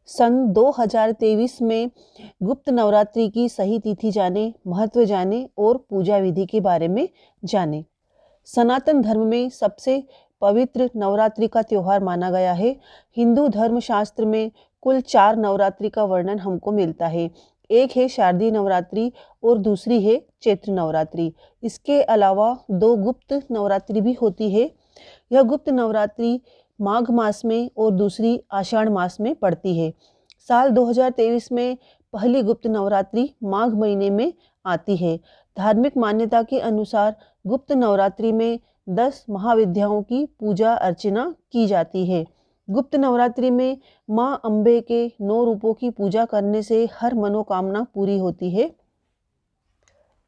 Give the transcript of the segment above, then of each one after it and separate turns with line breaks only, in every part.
सन 2023 में गुप्त नवरात्रि की सही तिथि जाने, महत्व जाने और पूजा विधि के बारे में जाने। सनातन धर्म में सबसे पवित्र नवरात्रि का त्योहार माना गया है। हिंदू धर्म शास्त्र में कुल 4 नवरात्रि का वर्णन हमको मिलता है। एक है शारदीय नवरात्रि और दूसरी है चैत्र नवरात्रि। इसके अलावा 2 गुप्त नवरात्रि भी होती है। यह गुप्त नवरात्रि माघ मास में और दूसरी आषाढ़ मास में पड़ती है। साल 2023 में पहली गुप्त नवरात्रि माघ महीने में आती है। धार्मिक मान्यता के अनुसार गुप्त नवरात्रि में 10 महाविद्याओं की पूजा अर्चना की जाती है। गुप्त नवरात्रि में माँ अम्बे के 9 रूपों की पूजा करने से हर मनोकामना पूरी होती है।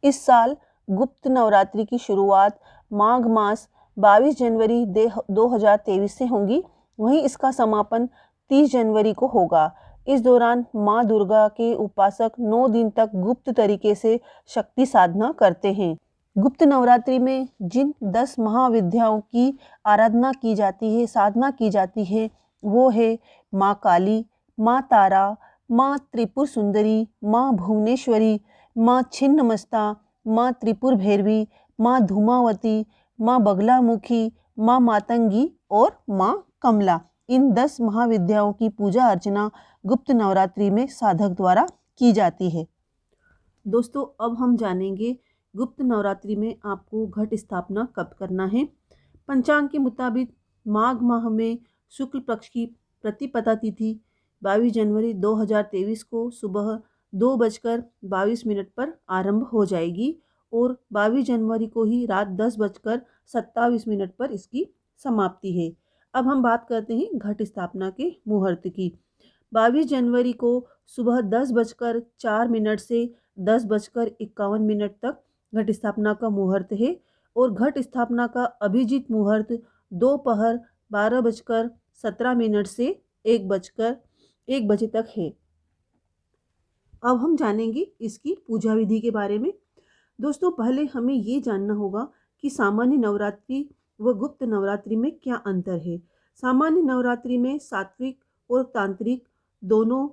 इस साल गुप्त नवरात्रि की शुरुआत माघ मास 22 जनवरी 2023 से होगी। वहीं इसका समापन 30 जनवरी को होगा। इस दौरान माँ दुर्गा के उपासक 9 दिन तक गुप्त तरीके से शक्ति साधना करते हैं। गुप्त नवरात्रि में जिन 10 महाविद्याओं की आराधना की जाती है, साधना की जाती है, वो है माँ काली, माँ तारा, माँ त्रिपुर सुंदरी, माँ भुवनेश्वरी, माँ छिन्नमस्ता, माँ त्रिपुर भैरवी, माँ धूमावती, माँ बगलामुखी, माँ मातंगी और माँ कमला। इन 10 महाविद्याओं की पूजा अर्चना गुप्त नवरात्रि में साधक द्वारा की जाती है। दोस्तों, अब हम जानेंगे गुप्त नवरात्रि में आपको घट स्थापना कब करना है। पंचांग के मुताबिक माघ माह में शुक्ल पक्ष की प्रतिपदा तिथि 22 जनवरी 2023 को सुबह 2:22 पर आरंभ हो जाएगी और 22 जनवरी को ही रात 10:27 पर इसकी समाप्ति है। अब हम बात करते हैं घट स्थापना के मुहूर्त की। 22 जनवरी को सुबह 10:04 से 10:51 तक घट स्थापना का मुहूर्त है और घट स्थापना का अभिजीत मुहूर्त दोपहर 12:17 से 1 बजे तक है। अब हम जानेंगे इसकी पूजा विधि के बारे में। दोस्तों, पहले हमें ये जानना होगा कि सामान्य नवरात्रि व गुप्त नवरात्रि में क्या अंतर है। सामान्य नवरात्रि में सात्विक और तांत्रिक दोनों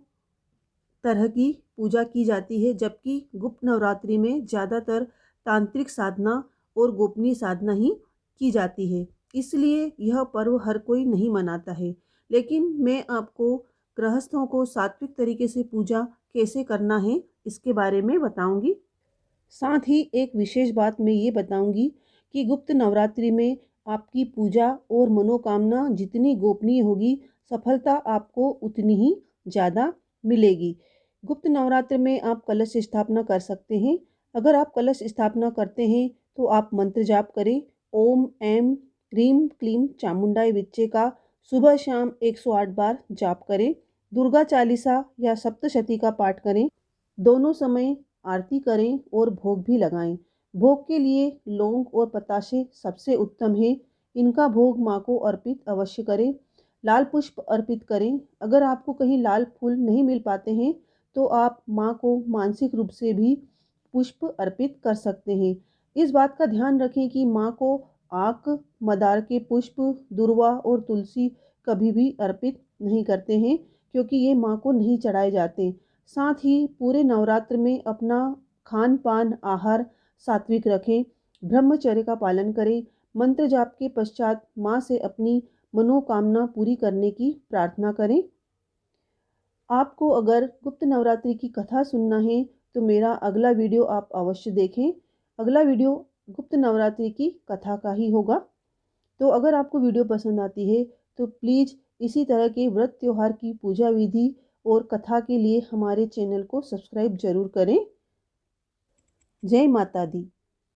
तरह की पूजा की जाती है, जबकि गुप्त नवरात्रि में ज़्यादातर तांत्रिक साधना और गोपनीय साधना ही की जाती है। इसलिए यह पर्व हर कोई नहीं मनाता है। लेकिन मैं आपको गृहस्थों को सात्विक तरीके से पूजा कैसे करना है इसके बारे में बताऊंगी। साथ ही एक विशेष बात मैं ये बताऊंगी कि गुप्त नवरात्रि में आपकी पूजा और मनोकामना जितनी गोपनीय होगी, सफलता आपको उतनी ही ज़्यादा मिलेगी। गुप्त नवरात्र में आप कलश स्थापना कर सकते हैं। अगर आप कलश स्थापना करते हैं तो आप मंत्र जाप करें। ओम ऐं ह्रीं क्लीं चामुंडाय विच्चे का सुबह शाम 108 बार जाप करें। दुर्गा चालीसा या सप्तशती का पाठ करें। दोनों समय आरती करें और भोग भी लगाएं। भोग के लिए लौंग और बताशे सबसे उत्तम है। इनका भोग माँ को अर्पित अवश्य करें। लाल पुष्प अर्पित करें। अगर आपको कहीं लाल फूल नहीं मिल पाते हैं तो आप माँ को मानसिक रूप से भी पुष्प अर्पित कर सकते हैं। इस बात का ध्यान रखें कि माँ को आक, मदार के पुष्प, दुर्वा और तुलसी कभी भी अर्पित नहीं करते हैं, क्योंकि ये माँ को नहीं चढ़ाए जाते। साथ ही पूरे नवरात्र में अपना खान पान आहार सात्विक रखें। ब्रह्मचर्य का पालन करें। मंत्र जाप के पश्चात माँ से अपनी मनोकामना पूरी करने की प्रार्थना करें। आपको अगर गुप्त नवरात्रि की कथा सुनना है तो मेरा अगला वीडियो आप अवश्य देखें। अगला वीडियो गुप्त नवरात्रि की कथा का ही होगा। तो अगर आपको वीडियो पसंद आती है तो प्लीज़ इसी तरह के व्रत त्योहार की पूजा विधि और कथा के लिए हमारे चैनल को सब्सक्राइब जरूर करें। जय माता दी।